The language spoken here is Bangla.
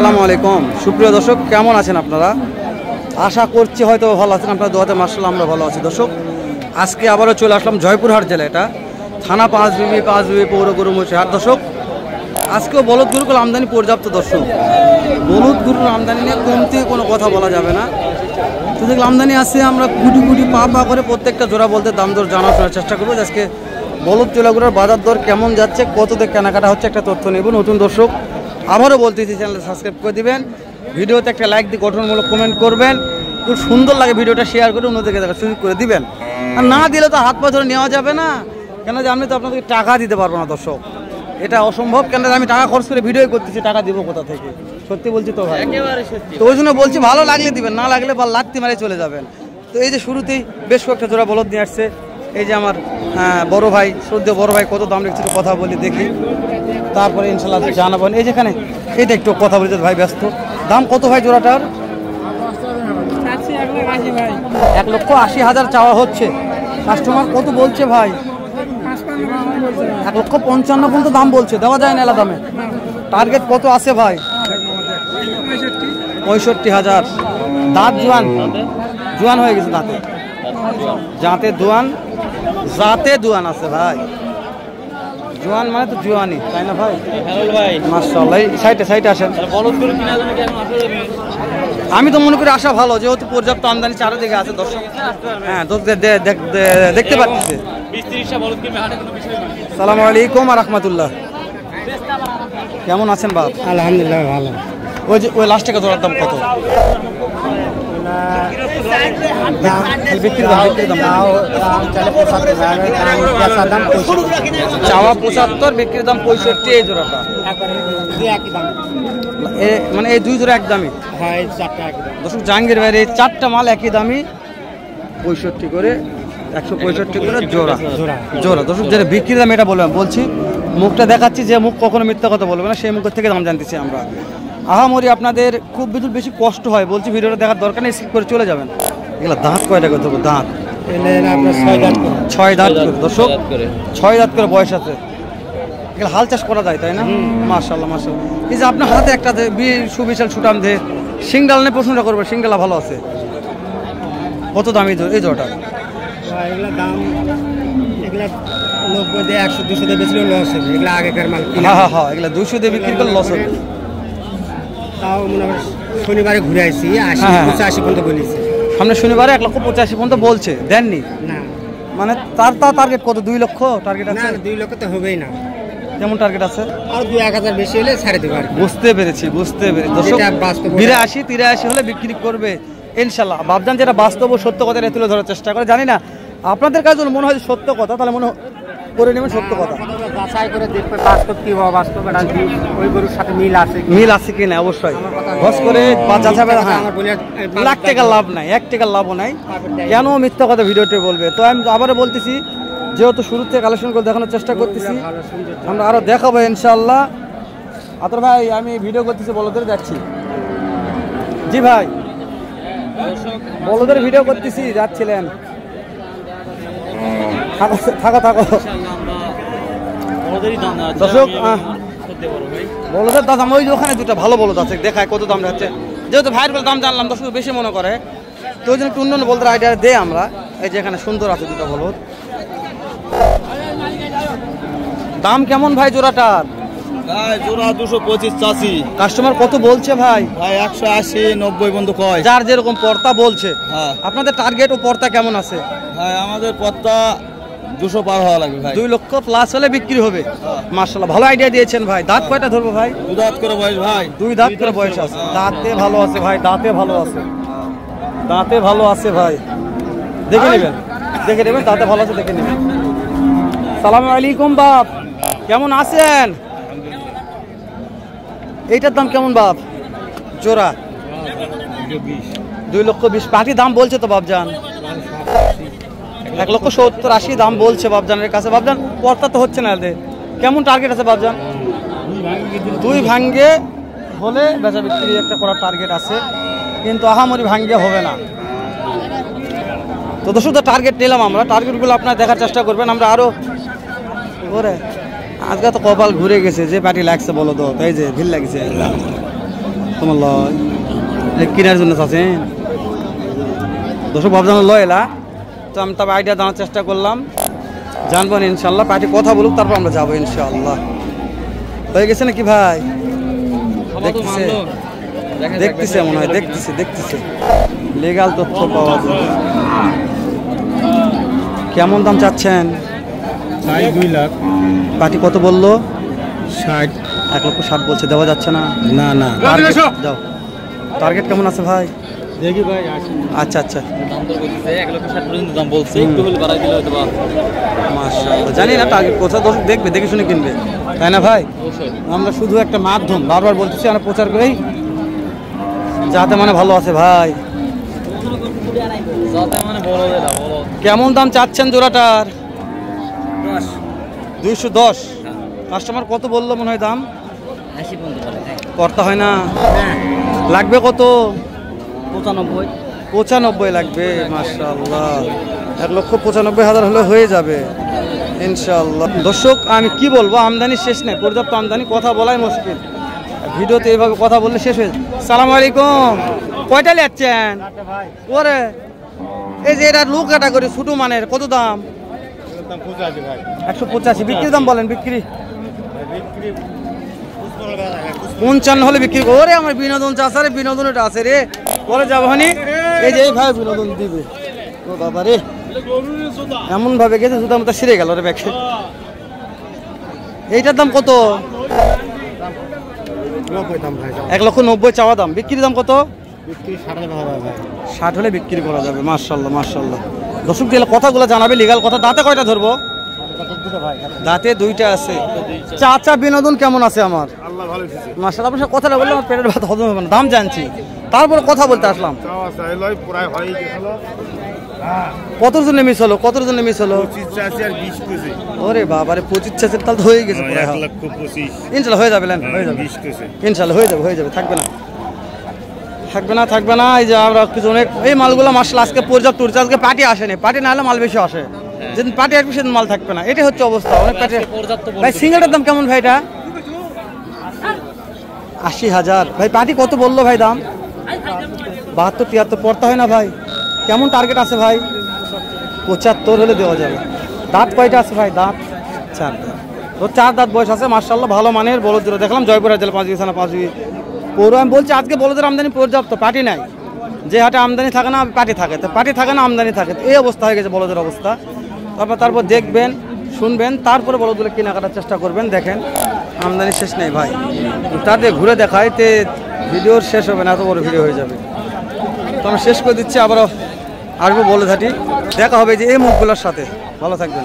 আসসালামু আলাইকুম সুপ্রিয় দর্শক, কেমন আছেন আপনারা? আশা করছি হয়তো ভালো আছেন। আপনার দোয়াতে মাশাআল্লাহ আমরা ভালো আছি। দর্শক, আজকে আবারও চলে আসলাম জয়পুরহাট জেলা, এটা থানা পাঁচবিবি পৌর গরুমহিষহাট। দর্শক, আজকেও বলদ গরুগুলো আমদানি পর্যাপ্ত। দর্শক, বলদ গরুর আমদানি নিয়ে কমতে কোনো কথা বলা যাবে না। তো দেখলে আমদানি আছে, আমরা কুটি কুটি পা করে প্রত্যেকটা জোড়া বলতে দাম দর জানার চেষ্টা করবো। আজকে বলদ জোড়াগুলোর বাজার দর কেমন যাচ্ছে, কত দিয়ে কেনাকাটা হচ্ছে, একটা তথ্য নেব। নতুন দর্শক আবারও বলতেছি, চ্যানেলটা সাবস্ক্রাইব করে দিবেন, ভিডিওতে একটা লাইক দিয়ে গঠনমূলক কমেন্ট করবেন, খুব সুন্দর লাগে ভিডিওটা শেয়ার করে অন্যদেরকে দেখার সুযোগ করে দিবেন। আর না দিলে তো হাত পা ধরে নেওয়া যাবে না, কেন যে আমি তো আপনাদেরকে টাকা দিতে পারবো না। দর্শক, এটা অসম্ভব, কেন আমি টাকা খরচ করে ভিডিও করতেছি, টাকা দিব কোথা থেকে? সত্যি বলছি তো ভাই, তো ওই জন্য বলছি ভালো লাগলে দিবেন, না লাগলে বা লাত্তি মারে চলে যাবেন। তো এই যে শুরুতেই বেশ কয়েকটা জোড়া বলদ নিয়ে আসছে। এই যে আমার বড় ভাই, শ্রদ্ধেয় বড় ভাই, কত দাম রেখেছে কথা বলি দেখি, তারপরে ইনশাল্লাহ জানাবেন। এই যেখানে এইটা একটু কথা বলতে ভাই ব্যস্ত। দাম কত ভাই জোড়াটার? 1,80,000 চাওয়া হচ্ছে। কাস্টমার কত বলছে ভাই? 1,55,000 পর্যন্ত দাম বলছে, দেওয়া যায় না এলা দামে। টার্গেট কত আছে ভাই? 65,000। দাঁত জোয়ান হয়ে গেছে, জাতে দোয়ান আছে ভাই। জোয়ান মানে তো জোয়ানি, তাই না ভাই? মাশাআল্লাহ, সাইটে আসেন। আমি তো মনে করি আশা ভালো, যেহেতু পর্যাপ্ত আমদানি চারিদিকে আছে। দর্শক, হ্যাঁ দেখতে পাচ্ছি। সালামু আলাইকুম ওয়া রাহমাতুল্লাহ। কেমন আছেন বাপ? আলহামদুলিল্লাহ ভালো। ওই লাস্ট টাকা জোড়ার দাম কত? চাওয়া 75, বিক্রির দাম 65। এই জোড়াটা মানে এই দুই জোড়া এক দামি। দর্শক, জাহাঙ্গীর ভাইয়ের এই চারটা মাল একই দামি, 65 করে, 165 করে জোড়া। দর্শক, যেটা বিক্রির দাম এটা বলছি, মুখটা দেখাচ্ছি, যে মুখ কখনো মিথ্যা কথা বলবে না, সেই মুখের থেকে দাম জানতেছি আমরা। আহামরি আপনাদের খুব বেশি কষ্ট হয় বলছি, ভিডিওটা দেখার দরকার নেই, স্কিপ করে চলে যাবেন। এগুলো দাঁত কয়টা করতে হবে? দাঁত 6 দাঁত করে। দর্শক, 6 দাঁত করে বয়স আছে। এগুলো হাল চাষ করা যায়, তাই না? মাশাআল্লাহ। এই যে আপনার হাতে একটা সুবিশাল সুটাম দে সিংডাল নিয়ে প্রশ্নটা করবো, সিংডালা ভালো আছে, কত দাম এই জোড়াটা? এগুলা দাম 90 দিয়ে 100 200 দিয়ে বেচলে লস হবে। এগুলা আগেকার মাল। হ্যাঁ, এগুলা 200 দিয়ে বিক্রি করলে লস হবে। তাও মনে হয় শনিবারে ঘুরে আসি 80-85 পর্যন্ত বলেছে। সামনে শনিবারে 1,85,000 পর্যন্ত বলছে, দেননি না? মানে তার টার্গেট কত? 2 লক্ষ টার্গেট আছে? 2 লক্ষ তো হবেই না। কেমন টার্গেট আছে? আর 2-1,000 বেশি হলে ছাড়ে দেব। বুঝতে পেরেছি। দর্শক, 82-83 হলে বিক্রি করবে ইনশাল্লাহ। বাবজান যেটা বাস্তব ও সত্য কথা তুলে ধরার চেষ্টা করে, জানি না আপনাদের কাছে মনে হয় সত্য কথা, তাহলে মনে করে নেবেন সত্য কথা। বাছাই করে দেখবে বাস্তব কি বাস্তব ওই গরুর সাথে মিল আছে কিনা। অবশ্যই ঘষ করে লাখ টাকা লাভ নাই, 1 টাকার লাভও নাই, কেন মিথ্যা কথা ভিডিওতে বলবে? তো আমি আবারও বলতেছি, যেহেতু শুরু থেকে কালেকশন করে দেখানোর চেষ্টা করতেছি, আমরা আরো দেখাবো ইনশাআল্লাহ। আতর ভাই, আমি ভিডিও করতেছি, বলদের যাচ্ছি। জি ভাই, বলদের ভিডিও করতেছি, যাচ্ছিলেন? থাকো। দর্শক, বলদের দাম ওই ওখানে দুটো ভালো বলদ আছে, দেখায় কত দাম যাচ্ছে। যেহেতু ভাইয়ের বলে দাম জানলাম, দর্শক বেশি মনে করে, তো ওই জন্য একটু অন্যান্য বলদের আইডিয়া দেয় আমরা। এই যে এখানে সুন্দর আছে দুটো বলদ। দাম কেমন ভাই জোড়াটার? জোড়া 225 কাস্টমার কত বলছে ভাই? 180-90 বন্ধু কয়, যার যেরকম পর্তা বলছে। হ্যাঁ, আপনাদের টার্গেট ও পর্তা কেমন আছে ভাই? আমাদের পর্তা 200 পার হওয়া লাগবে ভাই। 2 লক্ষ প্লাস হলে বিক্রি হবে। মাশাআল্লাহ, ভালো আইডিয়া দিয়েছেন ভাই। দাঁত কয়টা ধরবো ভাই? 2 দাঁত করে বয়স ভাই। 2 দাঁত করে বয়স আছে। দাঁতে ভালো আছে ভাই, দাঁতে ভালো আছে ভাই। দেখে নেবেন, দাঁতে ভালো আছে, দেখে নেবেন। সালামু আলাইকুম বাপ, কেমন আছেন? এইটার দাম কেমন বাপ জোড়া? 2,20,000 পাটি দাম বলছে তো বাপজান? 1,70,000-80 দাম বলছে বাপজানের কাছে। বাপজান পর্তা তো হচ্ছে না, কেমন টার্গেট আছে বাপজান? 2 ভাঙ্গে হলে বেচা বিক্রি একটা করার টার্গেট আছে, কিন্তু আহামরি ভাঙ্গে হবে না। তো দর্শক, টার্গেট নিলাম আমরা, টার্গেটগুলো আপনারা দেখার চেষ্টা করবেন। আমরা আরো করে আজকে তো কপাল ঘুরে গেছে, যে পার্টি লাগছে বলো তো, এই যে ভিড় লাগছে। তোমার লয় কেনার জন্য আছেন দর্শক ভাবজানো লয় এলা তো আমি তবে আইডিয়া জানার চেষ্টা করলাম জানবো না ইনশাল্লাহ পার্টি কথা বলুক তারপর আমরা যাবো ইনশাআল্লাহ হয়ে গেছে নাকি ভাই দেখতেছে দেখতেছে মনে হয় দেখতেছে লিগাল তথ্য পাওয়া যায় কেমন দাম চাচ্ছেন 2 লাখ পার্টি কত বললো 60 1,60,000 বলছে দেওয়া যাচ্ছে না না না যাও টার্গেট কেমন আছে ভাই দেখি ভাই আচ্ছা আচ্ছা দাম দর বলছে 1,60,000 পর্যন্ত দাম বলছে একটু হলে বাড়াই দিলে হয়তো বা মাশাআল্লাহ জানি না টার্গেট কোথা দর্শক দেখবে দেখে শুনে কিনবে তাই না ভাই অবশ্যই আমরা শুধু একটা মাধ্যম বারবার বলতেছি আমরা প্রচার করেই যাতে মানে ভালো আছে ভাই যাতে মানে বড় দেলা বড় কেমন দাম চাচ্ছেন জোড়াটার 210 কাস্টমার কত বললো মনে হয় দাম 80 পর্যন্ত বলে করতে হয় না লাগবে কত 95 95 লাগবে মাশাআল্লাহ 1,95,000 হলে হয়ে যাবে ইনশাআল্লাহ দর্শক আমি কি বলবো আমদানি শেষ নেই পর্যাপ্ত আমদানি কথা বলাই মুশকিল ভিডিওতে এইভাবে কথা বললে শেষ হয়ে সালাম আলাইকুম কয়টা যাচ্ছেন ওরে এই যে এটা লু ক্যাটাগরি ছোট মানের কত দাম 185 বিক্রির দাম বলেন বিক্রি 55 হলে বিক্রি ওরে আমার বিনোদন চাষা রে বিনোদন এটা আছে রে পরে যাবনি এই যে এই ভাই বিনোদন দিবে ও বাবা রে এমন ভাবে গেছে জুতা মতো ছিঁড়ে গেল রে ব্যাগে এইটার দাম কত 1,90,000 চাওয়া দাম বিক্রির দাম কত 60 হলে বিক্রি করা যাবে মাশাআল্লাহ মাশাআল্লাহ দর্শক দিলে কথাগুলো জানাবে লিগাল কথা দাঁতে কয়টা ধরবো দাঁতে 2টা আছে চাচা বিনোদন কেমন আছে আমার মাশাআল্লাহ আপনার সাথে কথাটা বললাম আমার পেটের ভাত হজম হবে না দাম জানছি তারপর কথা বলতে আসলাম কতর জন্য মিস হলো ওরে বাবারে 25 চাচের তাল হয়ে গেছে ইনশাআল্লাহ হয়ে যাবে ইনশাআল্লাহ হয়ে যাবে থাকবে না এই যে আমরা কিছু অনেক এই মালগুলো মাশাআল্লাহ আজকে পর্যাপ্ত উঠছে আজকে পার্টি আসেনি পার্টি না হলে মাল বেশি আসে যেদিন পার্টি আসবে সেদিন মাল থাকবে না এটাই হচ্ছে অবস্থা অনেক পার্টি ভাই সিঙ্গেলের দাম কেমন ভাই এটা 80,000 ভাই পার্টি কত বললো ভাই দাম 72-73 পড়তে হয় না ভাই কেমন টার্গেট আছে ভাই 75 হলে দেওয়া যাবে দাঁত কয়টা আছে ভাই দাঁত 4 দাঁত তো 4 দাঁত বয়স আছে মাশাআল্লাহ ভালো মানের বলদ জোড়া দেখলাম জয়পুরহাট জেলা 5 থানা 5 পৌর আমি বলছি আজকে বলদের আমদানি পর্যাপ্ত পার্টি নাই যে হাটে আমদানি থাকে না পার্টি থাকে তো পার্টি থাকে না আমদানি থাকে এই অবস্থা হয়ে গেছে বলদের অবস্থা তারপর দেখবেন শুনবেন তারপরে বলদগুলো কেনাকাটার চেষ্টা করবেন দেখেন আমদানি শেষ নেই ভাই তাদের ঘুরে দেখায় তে ভিডিওর শেষ হবে না এত বড় ভিডিও হয়ে যাবে তো আমি শেষ করে দিচ্ছি আবারও আসবো বলদ হাটি দেখা হবে যে এই মুখগুলোর সাথে ভালো থাকবেন